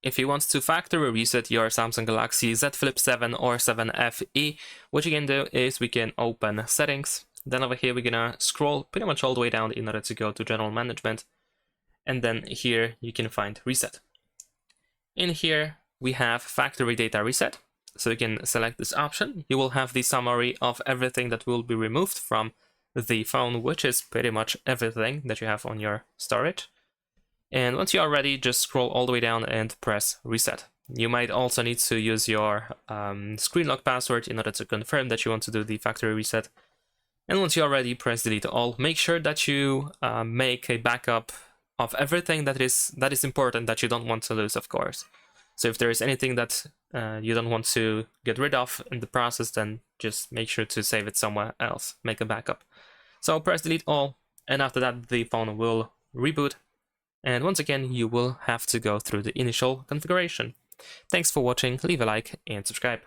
If you want to factory reset your Samsung Galaxy Z Flip 7 or 7 FE, what you can do is we can open settings. Then over here, we're gonna scroll pretty much all the way down in order to go to general management. And then here you can find reset. In here, we have factory data reset. So you can select this option. You will have the summary of everything that will be removed from the phone, which is pretty much everything that you have on your storage. And once you are ready, just scroll all the way down and press reset. You might also need to use your screen lock password in order to confirm that you want to do the factory reset. And once you are ready, press delete all. Make sure that you make a backup of everything that is important that you don't want to lose, of course. So if there is anything that you don't want to get rid of in the process, then just make sure to save it somewhere else, make a backup. So press delete all, and after that the phone will reboot. And once again, you will have to go through the initial configuration. Thanks for watching, leave a like and subscribe.